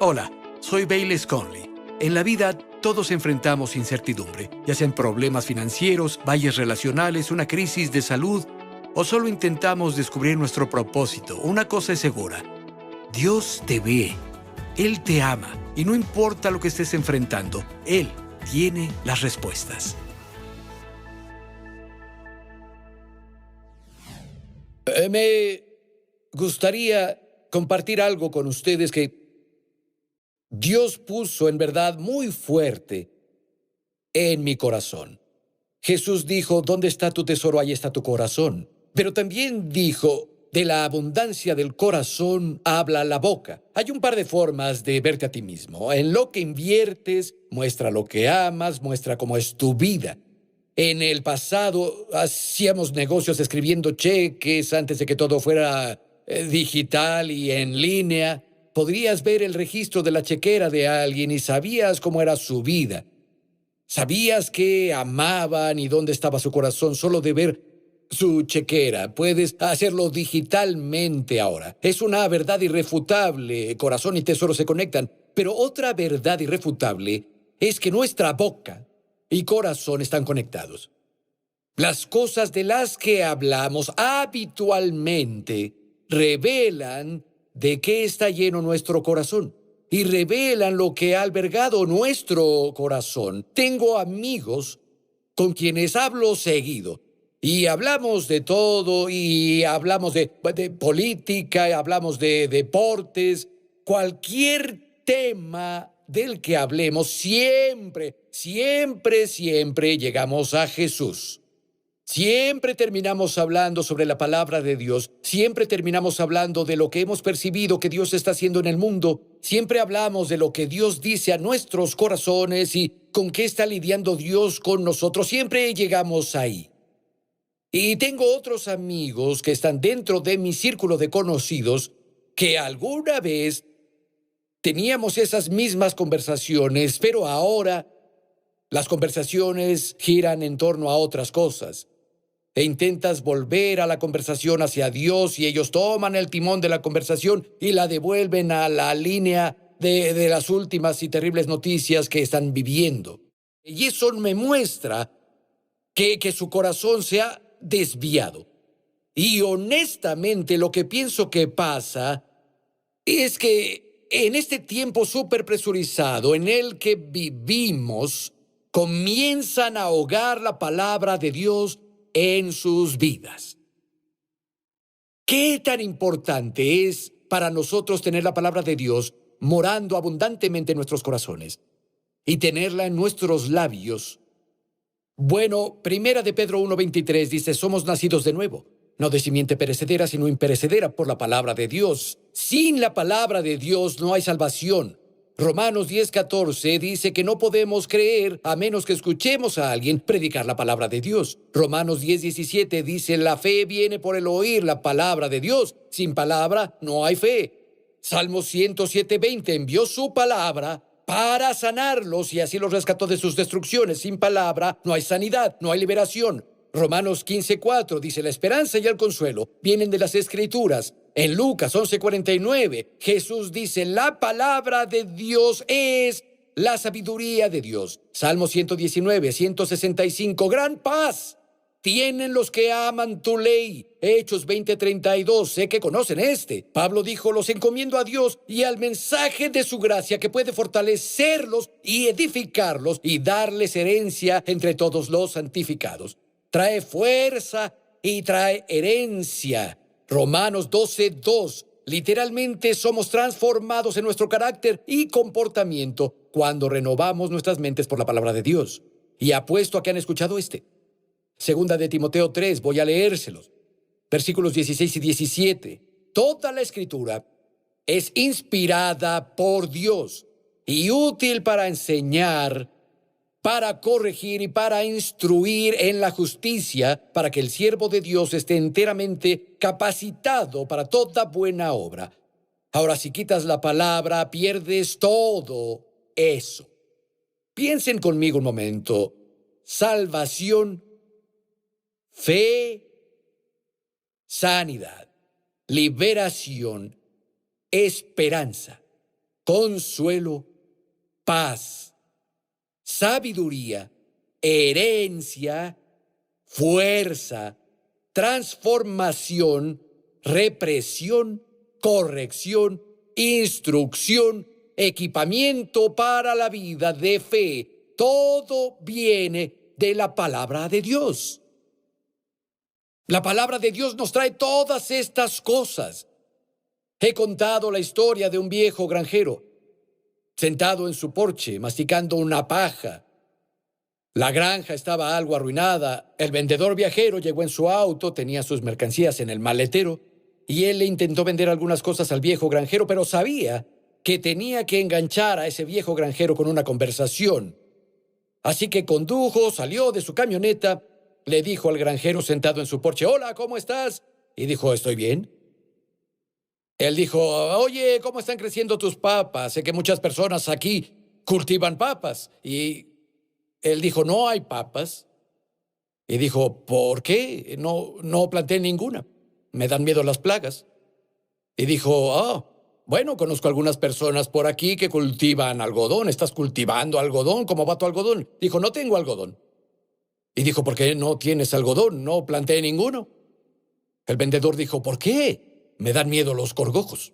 Hola, soy Bayless Conley. En la vida todos enfrentamos incertidumbre, ya sean problemas financieros, valles relacionales, una crisis de salud o solo intentamos descubrir nuestro propósito. Una cosa es segura: Dios te ve, Él te ama y no importa lo que estés enfrentando, Él tiene las respuestas. Me gustaría compartir algo con ustedes que Dios puso en verdad muy fuerte en mi corazón. Jesús dijo: ¿dónde está tu tesoro? Ahí está tu corazón. Pero también dijo: de la abundancia del corazón habla la boca. Hay un par de formas de verte a ti mismo. En lo que inviertes, muestra lo que amas, muestra cómo es tu vida. En el pasado hacíamos negocios escribiendo cheques antes de que todo fuera digital y en línea. Podrías ver el registro de la chequera de alguien y sabías cómo era su vida. Sabías qué amaban y dónde estaba su corazón solo de ver su chequera. Puedes hacerlo digitalmente ahora. Es una verdad irrefutable. Corazón y tesoro se conectan. Pero otra verdad irrefutable es que nuestra boca y corazón están conectados. Las cosas de las que hablamos habitualmente revelan de qué está lleno nuestro corazón y revelan lo que ha albergado nuestro corazón. Tengo amigos con quienes hablo seguido y hablamos de todo y hablamos de política, y hablamos de deportes, cualquier tema del que hablemos, siempre llegamos a Jesús. Siempre terminamos hablando sobre la palabra de Dios. Siempre terminamos hablando de lo que hemos percibido que Dios está haciendo en el mundo. Siempre hablamos de lo que Dios dice a nuestros corazones y con qué está lidiando Dios con nosotros. Siempre llegamos ahí. Y tengo otros amigos que están dentro de mi círculo de conocidos que alguna vez teníamos esas mismas conversaciones, pero ahora las conversaciones giran en torno a otras cosas. E intentas volver a la conversación hacia Dios y ellos toman el timón de la conversación y la devuelven a la línea de las últimas y terribles noticias que están viviendo. Y eso me muestra que su corazón se ha desviado. Y honestamente lo que pienso que pasa es que en este tiempo súper presurizado en el que vivimos, comienzan a ahogar la palabra de Dios en sus vidas. ¿Qué tan importante es para nosotros tener la palabra de Dios morando abundantemente en nuestros corazones y tenerla en nuestros labios? Bueno, Primera de Pedro 1:23 dice: somos nacidos de nuevo, no de simiente perecedera, sino imperecedera por la palabra de Dios. Sin la palabra de Dios no hay salvación. Romanos 10:14 dice que no podemos creer a menos que escuchemos a alguien predicar la palabra de Dios. Romanos 10:17 dice: la fe viene por el oír la palabra de Dios. Sin palabra no hay fe. Salmo 107:20 envió su palabra para sanarlos y así los rescató de sus destrucciones. Sin palabra no hay sanidad, no hay liberación. Romanos 15:4 dice: la esperanza y el consuelo vienen de las Escrituras. En Lucas 11:49, Jesús dice: la palabra de Dios es la sabiduría de Dios. Salmo 119, 165, gran paz tienen los que aman tu ley. Hechos 20:32, sé que conocen este. Pablo dijo: los encomiendo a Dios y al mensaje de su gracia que puede fortalecerlos y edificarlos y darles herencia entre todos los santificados. Trae fuerza y trae herencia. Romanos 12:2. Literalmente somos transformados en nuestro carácter y comportamiento cuando renovamos nuestras mentes por la palabra de Dios. Y apuesto a que han escuchado este. Segunda de Timoteo 3, voy a leérselos. Versículos 16 y 17. Toda la Escritura es inspirada por Dios y útil para enseñar, para corregir y para instruir en la justicia, para que el siervo de Dios esté enteramente capacitado para toda buena obra. Ahora, si quitas la palabra, pierdes todo eso. Piensen conmigo un momento. Salvación, fe, sanidad, liberación, esperanza, consuelo, paz, sabiduría, herencia, fuerza, transformación, represión, corrección, instrucción, equipamiento para la vida de fe. Todo viene de la palabra de Dios. La palabra de Dios nos trae todas estas cosas. He contado la historia de un viejo granjero, sentado en su porche, masticando una paja. La granja estaba algo arruinada. El vendedor viajero llegó en su auto, tenía sus mercancías en el maletero, y él le intentó vender algunas cosas al viejo granjero, pero sabía que tenía que enganchar a ese viejo granjero con una conversación. Así que condujo, salió de su camioneta, le dijo al granjero sentado en su porche: «Hola, ¿cómo estás?». Y dijo: «Estoy bien». Él dijo: «Oye, ¿cómo están creciendo tus papas? Sé que muchas personas aquí cultivan papas». Y él dijo: «No hay papas». Y dijo: «¿Por qué? No planté ninguna. Me dan miedo las plagas». Y dijo: bueno, conozco algunas personas por aquí que cultivan algodón. ¿Estás cultivando algodón? ¿Cómo va tu algodón?». Dijo: «No tengo algodón». Y dijo: «¿Por qué no tienes algodón?». «No planté ninguno». El vendedor dijo: «¿Por qué?». «Me dan miedo los gorgojos».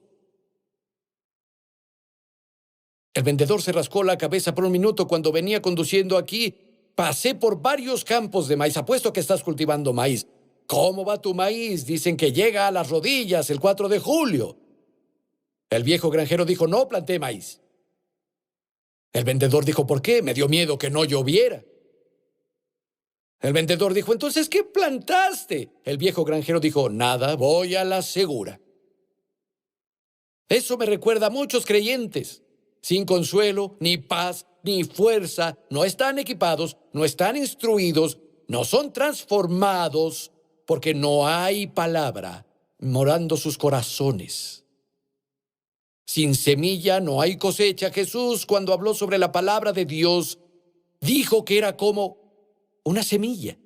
El vendedor se rascó la cabeza por un minuto. «Cuando venía conduciendo aquí, pasé por varios campos de maíz. Apuesto que estás cultivando maíz. ¿Cómo va tu maíz? Dicen que llega a las rodillas el 4 de julio. El viejo granjero dijo: «No planté maíz». El vendedor dijo: «¿Por qué?». «Me dio miedo que no lloviera». El vendedor dijo: «Entonces, ¿qué plantaste?». El viejo granjero dijo: «Nada, voy a la segura». Eso me recuerda a muchos creyentes, sin consuelo, ni paz, ni fuerza, no están equipados, no están instruidos, no son transformados, porque no hay palabra morando sus corazones. Sin semilla no hay cosecha. Jesús, cuando habló sobre la palabra de Dios, dijo que era como una semilla.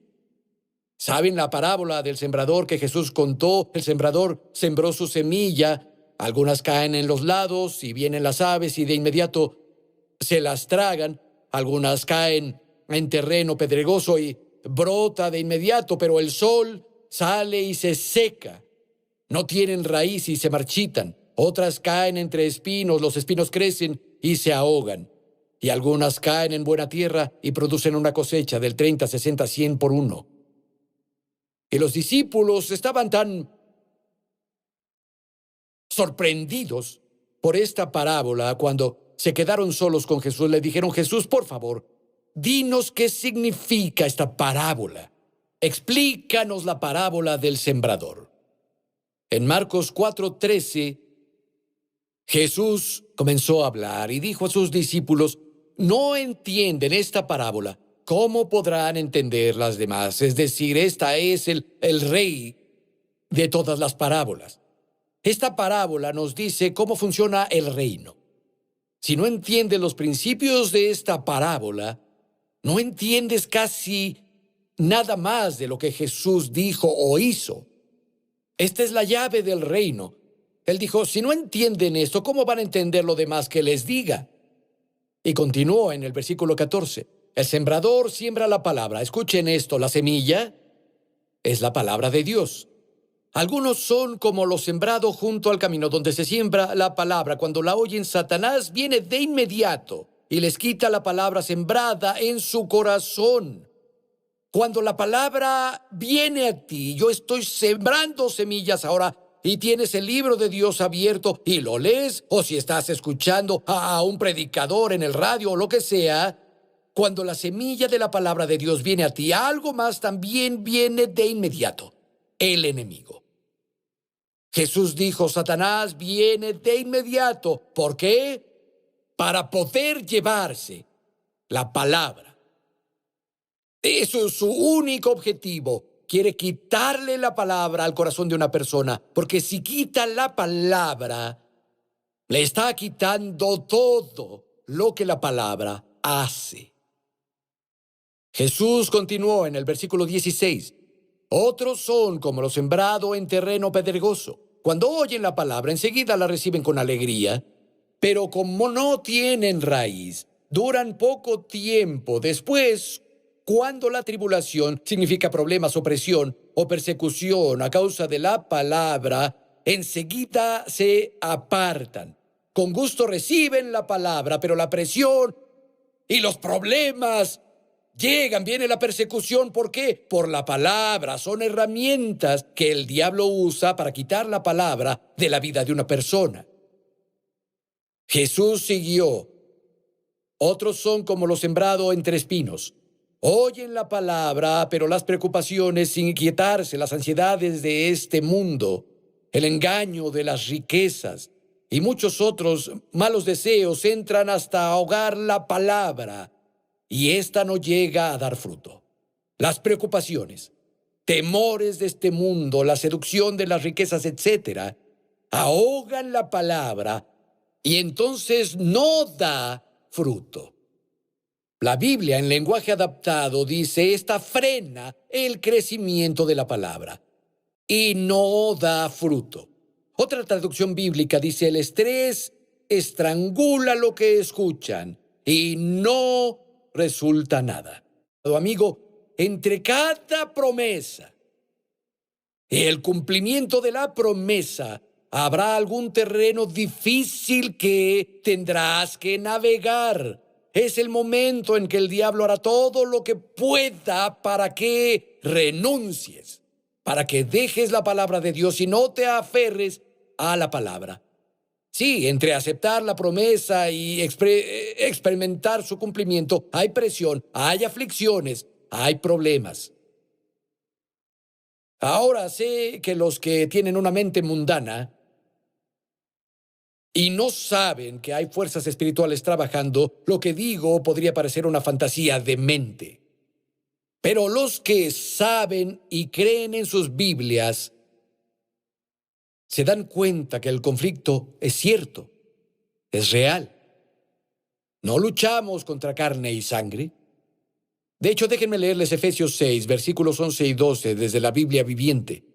¿Saben la parábola del sembrador que Jesús contó? El sembrador sembró su semilla. Algunas caen en los lados y vienen las aves y de inmediato se las tragan. Algunas caen en terreno pedregoso y brota de inmediato, pero el sol sale y se seca. No tienen raíz y se marchitan. Otras caen entre espinos, los espinos crecen y se ahogan. Y algunas caen en buena tierra y producen una cosecha del 30, 60, 100 por uno. Y los discípulos estaban tan sorprendidos por esta parábola cuando se quedaron solos con Jesús. Le dijeron: «Jesús, por favor, dinos qué significa esta parábola. Explícanos la parábola del sembrador». En Marcos 4:13, Jesús comenzó a hablar y dijo a sus discípulos: «No entienden esta parábola. ¿Cómo podrán entender las demás?». Es decir, esta es el rey de todas las parábolas. Esta parábola nos dice cómo funciona el reino. Si no entiendes los principios de esta parábola, no entiendes casi nada más de lo que Jesús dijo o hizo. Esta es la llave del reino. Él dijo: «Si no entienden esto, ¿cómo van a entender lo demás que les diga?». Y continuó en el versículo 14. El sembrador siembra la palabra. Escuchen esto: la semilla es la palabra de Dios. Algunos son como lo sembrado junto al camino donde se siembra la palabra. Cuando la oyen, Satanás viene de inmediato y les quita la palabra sembrada en su corazón. Cuando la palabra viene a ti, yo estoy sembrando semillas ahora, y tienes el libro de Dios abierto y lo lees, o si estás escuchando a un predicador en el radio o lo que sea, cuando la semilla de la palabra de Dios viene a ti, algo más también viene de inmediato: el enemigo. Jesús dijo: «Satanás viene de inmediato». ¿Por qué? Para poder llevarse la palabra. Eso es su único objetivo. Quiere quitarle la palabra al corazón de una persona, porque si quita la palabra, le está quitando todo lo que la palabra hace. Jesús continuó en el versículo 16. Otros son como lo sembrado en terreno pedregoso. Cuando oyen la palabra, enseguida la reciben con alegría, pero como no tienen raíz, duran poco tiempo. Después, cuando la tribulación significa problemas, opresión o persecución a causa de la palabra, enseguida se apartan. Con gusto reciben la palabra, pero la presión y los problemas llegan, viene la persecución. ¿Por qué? Por la palabra. Son herramientas que el diablo usa para quitar la palabra de la vida de una persona. Jesús siguió. Otros son como lo sembrado entre espinos. Oyen la palabra, pero las preocupaciones sin inquietarse, las ansiedades de este mundo, el engaño de las riquezas y muchos otros malos deseos entran hasta ahogar la palabra y ésta no llega a dar fruto. Las preocupaciones, temores de este mundo, la seducción de las riquezas, etcétera, ahogan la palabra y entonces no da fruto. La Biblia en lenguaje adaptado dice: esta frena el crecimiento de la palabra y no da fruto. Otra traducción bíblica dice: el estrés estrangula lo que escuchan y no resulta nada. Amigo, entre cada promesa y el cumplimiento de la promesa, habrá algún terreno difícil que tendrás que navegar. Es el momento en que el diablo hará todo lo que pueda para que renuncies, para que dejes la palabra de Dios y no te aferres a la palabra. Sí, entre aceptar la promesa y experimentar su cumplimiento, hay presión, hay aflicciones, hay problemas. Ahora sé que los que tienen una mente mundana y no saben que hay fuerzas espirituales trabajando, lo que digo podría parecer una fantasía demente. Pero los que saben y creen en sus Biblias se dan cuenta que el conflicto es cierto, es real. No luchamos contra carne y sangre. De hecho, déjenme leerles Efesios 6, versículos 11 y 12 desde la Biblia viviente.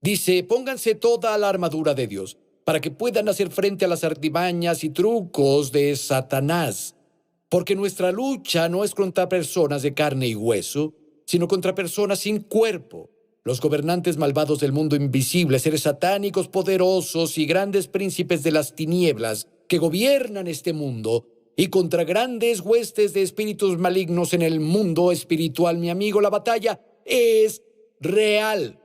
Dice: pónganse toda la armadura de Dios, para que puedan hacer frente a las artimañas y trucos de Satanás. Porque nuestra lucha no es contra personas de carne y hueso, sino contra personas sin cuerpo, los gobernantes malvados del mundo invisible, seres satánicos poderosos y grandes príncipes de las tinieblas que gobiernan este mundo, y contra grandes huestes de espíritus malignos en el mundo espiritual. Mi amigo, la batalla es real.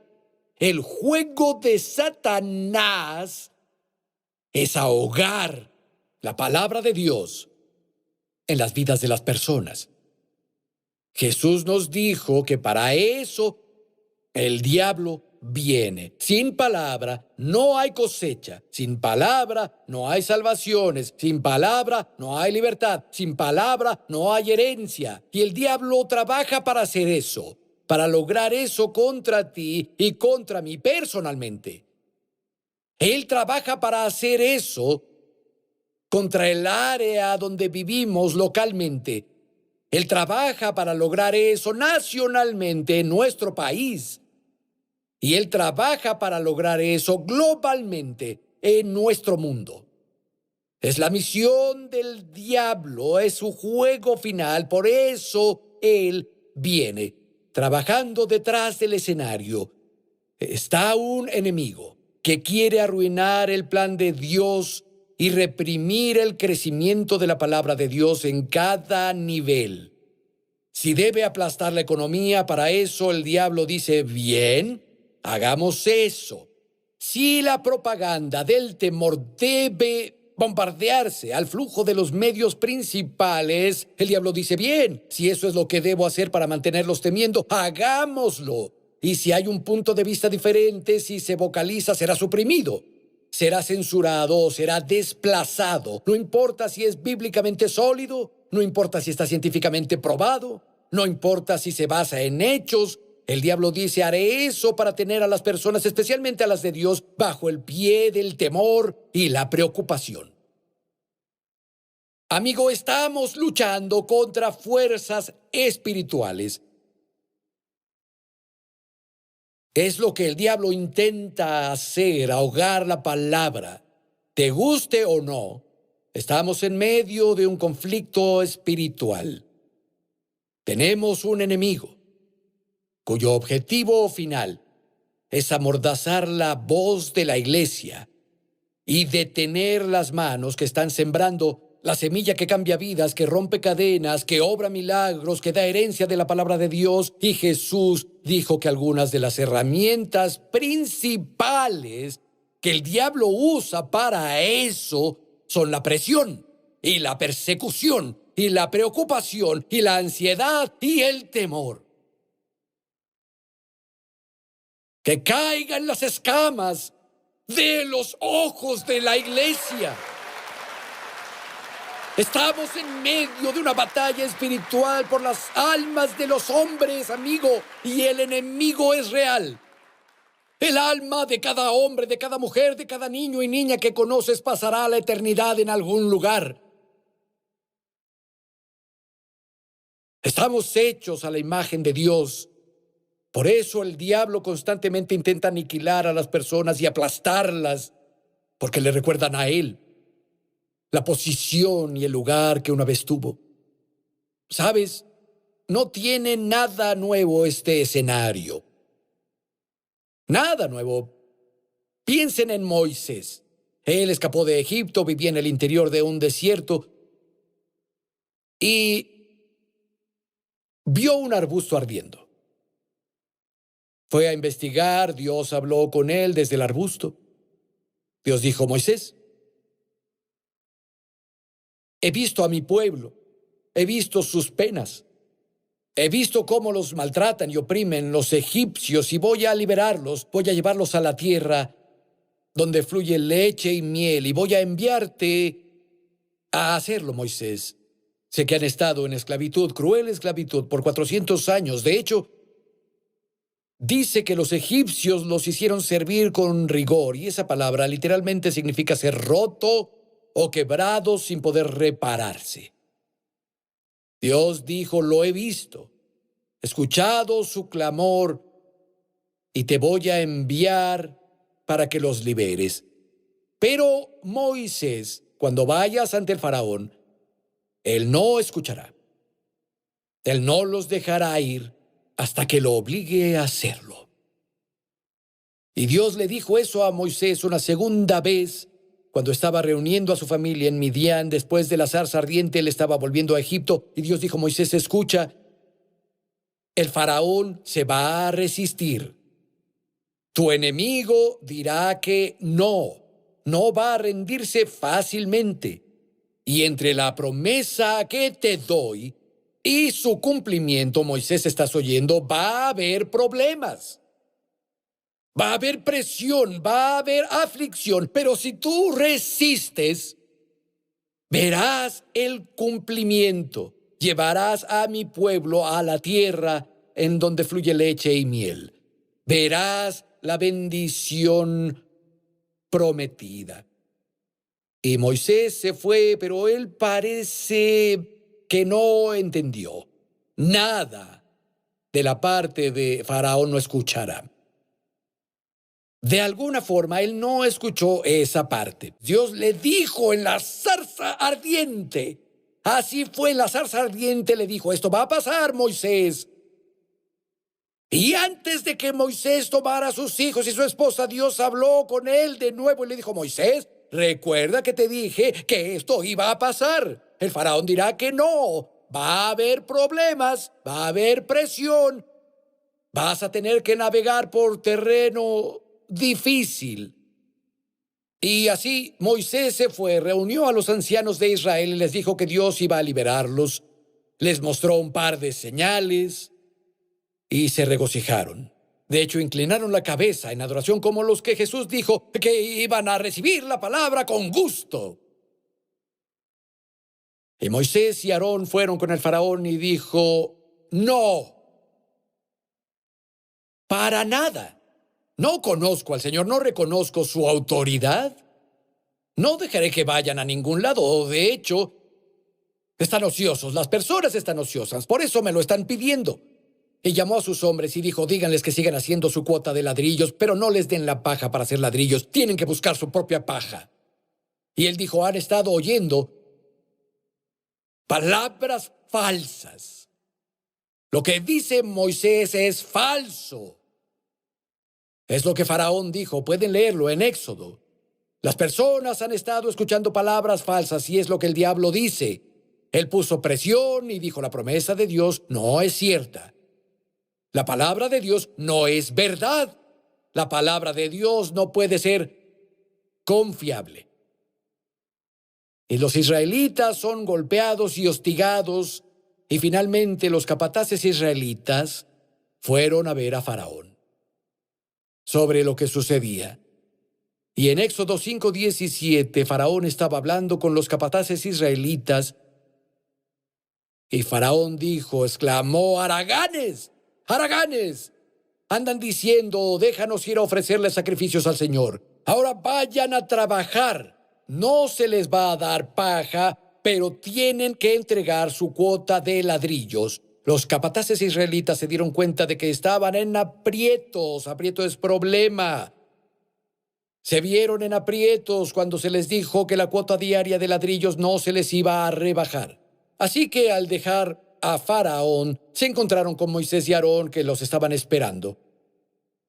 El juego de Satanás es ahogar la palabra de Dios en las vidas de las personas. Jesús nos dijo que para eso el diablo viene. Sin palabra no hay cosecha. Sin palabra no hay salvaciones. Sin palabra no hay libertad. Sin palabra no hay herencia. Y el diablo trabaja para hacer eso, para lograr eso contra ti y contra mí personalmente. Él trabaja para hacer eso contra el área donde vivimos localmente. Él trabaja para lograr eso nacionalmente en nuestro país. Y Él trabaja para lograr eso globalmente en nuestro mundo. Es la misión del diablo, es su juego final. Por eso Él viene trabajando detrás del escenario. Está un enemigo que quiere arruinar el plan de Dios y reprimir el crecimiento de la palabra de Dios en cada nivel. Si debe aplastar la economía, para eso el diablo dice: bien, hagamos eso. Si la propaganda del temor debe bombardearse al flujo de los medios principales, el diablo dice: bien, si eso es lo que debo hacer para mantenerlos temiendo, hagámoslo. Y si hay un punto de vista diferente, si se vocaliza, será suprimido, será censurado o será desplazado. No importa si es bíblicamente sólido, no importa si está científicamente probado, no importa si se basa en hechos. El diablo dice: haré eso para tener a las personas, especialmente a las de Dios, bajo el pie del temor y la preocupación. Amigo, estamos luchando contra fuerzas espirituales. Es lo que el diablo intenta hacer, ahogar la palabra. Te guste o no, Estamos en medio de un conflicto espiritual. Tenemos un enemigo cuyo objetivo final es amordazar la voz de la iglesia y detener las manos que están sembrando la semilla que cambia vidas, que rompe cadenas, que obra milagros, que da herencia de la palabra de Dios. Y Jesús dijo que algunas de las herramientas principales que el diablo usa para eso son la presión y la persecución y la preocupación y la ansiedad y el temor. Que caigan las escamas de los ojos de la iglesia. Estamos en medio de una batalla espiritual por las almas de los hombres, amigo, y el enemigo es real. El alma de cada hombre, de cada mujer, de cada niño y niña que conoces pasará la eternidad en algún lugar. Estamos hechos a la imagen de Dios. Por eso el diablo constantemente intenta aniquilar a las personas y aplastarlas, porque le recuerdan a él la posición y el lugar que una vez tuvo. ¿Sabes? No tiene nada nuevo este escenario. Nada nuevo. Piensen en Moisés. Él escapó de Egipto, vivía en el interior de un desierto y vio un arbusto ardiendo. Fue a investigar, Dios habló con él desde el arbusto. Dios dijo: Moisés, he visto a mi pueblo, he visto sus penas, he visto cómo los maltratan y oprimen los egipcios y voy a liberarlos, voy a llevarlos a la tierra donde fluye leche y miel y voy a enviarte a hacerlo, Moisés. Sé que han estado en esclavitud, cruel esclavitud, por 400 años. De hecho, dice que los egipcios los hicieron servir con rigor y esa palabra literalmente significa ser roto o quebrado sin poder repararse. Dios dijo: lo he visto, he escuchado su clamor y te voy a enviar para que los liberes. Pero Moisés, cuando vayas ante el faraón, él no escuchará. Él no los dejará ir hasta que lo obligue a hacerlo. Y Dios le dijo eso a Moisés una segunda vez cuando estaba reuniendo a su familia en Midian. Después de la zarza ardiente, él estaba volviendo a Egipto y Dios dijo: Moisés, escucha, el faraón se va a resistir. Tu enemigo dirá que no va a rendirse fácilmente. Y entre la promesa que te doy y su cumplimiento, Moisés, estás oyendo, va a haber problemas. Va a haber presión, va a haber aflicción, pero si tú resistes, verás el cumplimiento. Llevarás a mi pueblo a la tierra en donde fluye leche y miel. Verás la bendición prometida. Y Moisés se fue, pero él parece que no entendió. Nada de la parte de Faraón no escuchará. De alguna forma, él no escuchó esa parte. Dios le dijo en la zarza ardiente. Así fue, la zarza ardiente le dijo: esto va a pasar, Moisés. Y antes de que Moisés tomara a sus hijos y su esposa, Dios habló con él de nuevo y le dijo: Moisés, recuerda que te dije que esto iba a pasar. El faraón dirá que no. Va a haber problemas, va a haber presión. Vas a tener que navegar por terreno difícil. Y así Moisés se fue, reunió a los ancianos de Israel y les dijo que Dios iba a liberarlos. Les mostró un par de señales y se regocijaron. De hecho, inclinaron la cabeza en adoración, como los que Jesús dijo que iban a recibir la palabra con gusto. Y Moisés y Aarón fueron con el faraón y dijo: no, para nada. No conozco al Señor, no reconozco su autoridad. No dejaré que vayan a ningún lado. De hecho, están ociosos, las personas están ociosas, por eso me lo están pidiendo. Y llamó a sus hombres y dijo: díganles que sigan haciendo su cuota de ladrillos, pero no les den la paja para hacer ladrillos. Tienen que buscar su propia paja. Y él dijo, han estado oyendo palabras falsas. Lo que dice Moisés es falso. Es lo que Faraón dijo. Pueden leerlo en Éxodo. Las personas han estado escuchando palabras falsas y es lo que el diablo dice. Él puso presión y dijo, la promesa de Dios no es cierta. La palabra de Dios no es verdad. La palabra de Dios no puede ser confiable. Y los israelitas son golpeados y hostigados, y finalmente los capataces israelitas fueron a ver a Faraón sobre lo que sucedía. Y en Éxodo 5:17, Faraón estaba hablando con los capataces israelitas, y Faraón dijo, exclamó, haraganes, haraganes, andan diciendo, déjanos ir a ofrecerles sacrificios al Señor. Ahora vayan a trabajar. No se les va a dar paja, pero tienen que entregar su cuota de ladrillos. Los capataces israelitas se dieron cuenta de que estaban en aprietos. Aprieto es problema. Se vieron en aprietos cuando se les dijo que la cuota diaria de ladrillos no se les iba a rebajar. Así que al dejar a Faraón, se encontraron con Moisés y Aarón que los estaban esperando.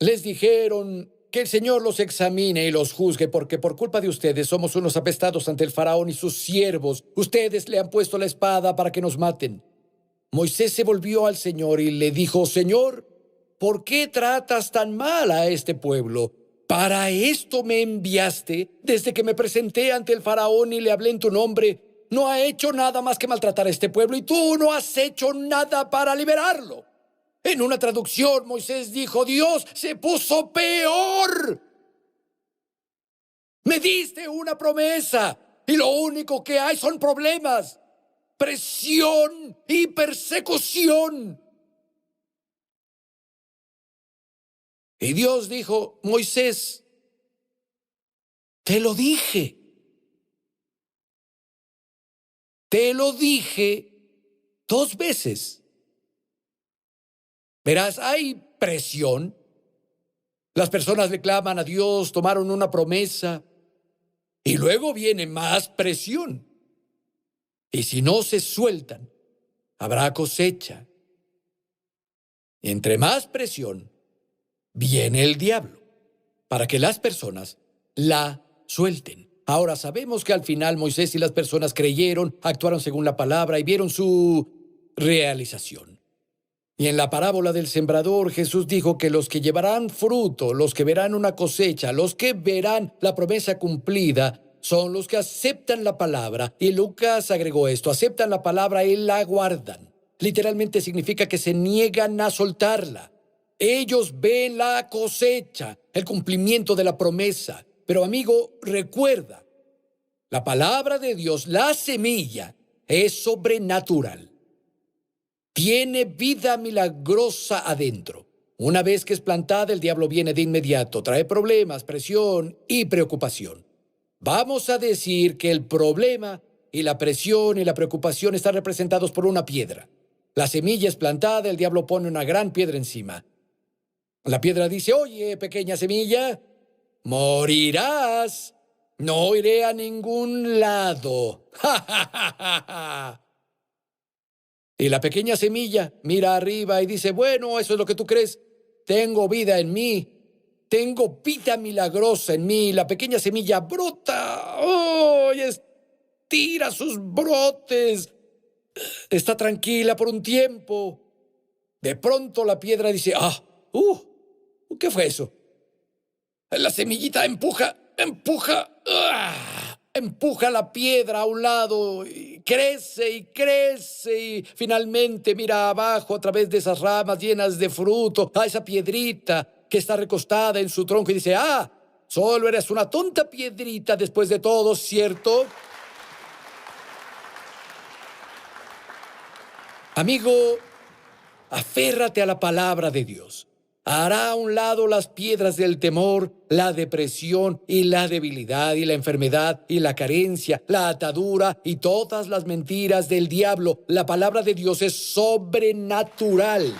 Les dijeron que el Señor los examine y los juzgue, porque por culpa de ustedes somos unos apestados ante el Faraón y sus siervos. Ustedes le han puesto la espada para que nos maten. Moisés se volvió al Señor y le dijo, Señor, ¿por qué tratas tan mal a este pueblo? ¿Para esto me enviaste? Desde que me presenté ante el Faraón y le hablé en tu nombre, no ha hecho nada más que maltratar a este pueblo y tú no has hecho nada para liberarlo. En una traducción, Moisés dijo, Dios se puso peor. Me diste una promesa y lo único que hay son problemas, presión y persecución. Y Dios dijo, Moisés, te lo dije. Te lo dije 2 veces. Verás, hay presión. Las personas le claman a Dios, tomaron una promesa, y luego viene más presión. Y si no se sueltan, habrá cosecha. Y entre más presión, viene el diablo, para que las personas la suelten. Ahora sabemos que al final Moisés y las personas creyeron, actuaron según la palabra y vieron su realización. Y en la parábola del sembrador, Jesús dijo que los que llevarán fruto, los que verán una cosecha, los que verán la promesa cumplida, son los que aceptan la palabra. Y Lucas agregó esto, aceptan la palabra y la guardan. Literalmente significa que se niegan a soltarla. Ellos ven la cosecha, el cumplimiento de la promesa. Pero amigo, recuerda, la palabra de Dios, la semilla, es sobrenatural. Tiene vida milagrosa adentro. Una vez que es plantada, el diablo viene de inmediato, trae problemas, presión y preocupación. Vamos a decir que el problema y la presión y la preocupación están representados por una piedra. La semilla es plantada, el diablo pone una gran piedra encima. La piedra dice, oye, pequeña semilla, morirás. No iré a ningún lado. ¡Ja, ja, ja, ja, ja! Y la pequeña semilla mira arriba y dice, bueno, eso es lo que tú crees. Tengo vida en mí. Tengo vida milagrosa en mí. La pequeña semilla brota. ¡Oh! Y estira sus brotes. Está tranquila por un tiempo. De pronto la piedra dice, ¿qué fue eso? La semillita empuja. Empuja la piedra a un lado, y crece, y finalmente mira abajo a través de esas ramas llenas de fruto, a esa piedrita que está recostada en su tronco y dice, solo eres una tonta piedrita después de todo, ¿cierto? Amigo, aférrate a la palabra de Dios. Hará a un lado las piedras del temor, la depresión y la debilidad y la enfermedad y la carencia, la atadura y todas las mentiras del diablo. La palabra de Dios es sobrenatural.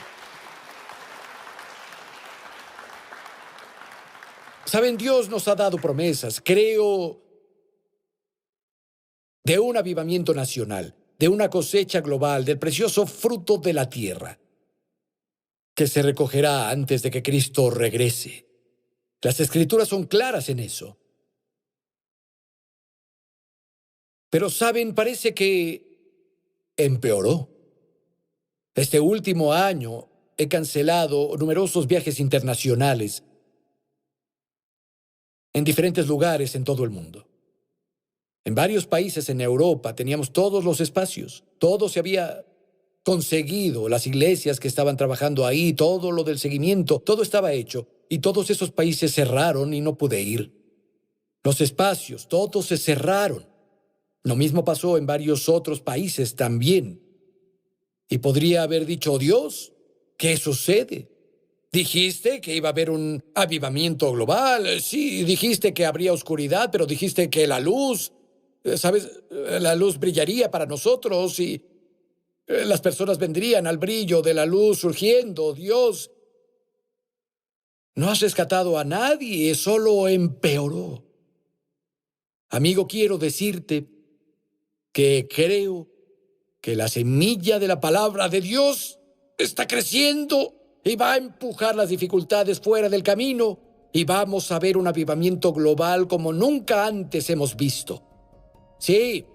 Saben, Dios nos ha dado promesas. Creo de un avivamiento nacional, de una cosecha global, del precioso fruto de la tierra, que se recogerá antes de que Cristo regrese. Las Escrituras son claras en eso. Pero, ¿saben? Parece que empeoró. Este último año he cancelado numerosos viajes internacionales en diferentes lugares en todo el mundo. En varios países en Europa teníamos todos los espacios. Todo se había conseguido, las iglesias que estaban trabajando ahí, todo lo del seguimiento, todo estaba hecho. Y todos esos países cerraron y no pude ir. Los espacios, todos se cerraron. Lo mismo pasó en varios otros países también. Y podría haber dicho, Dios, ¿qué sucede? Dijiste que iba a haber un avivamiento global. Sí, dijiste que habría oscuridad, pero dijiste que la luz, ¿sabes? La luz brillaría para nosotros y las personas vendrían al brillo de la luz surgiendo. Dios, no has rescatado a nadie, solo empeoró. Amigo, quiero decirte que creo que la semilla de la palabra de Dios está creciendo y va a empujar las dificultades fuera del camino y vamos a ver un avivamiento global como nunca antes hemos visto. Sí,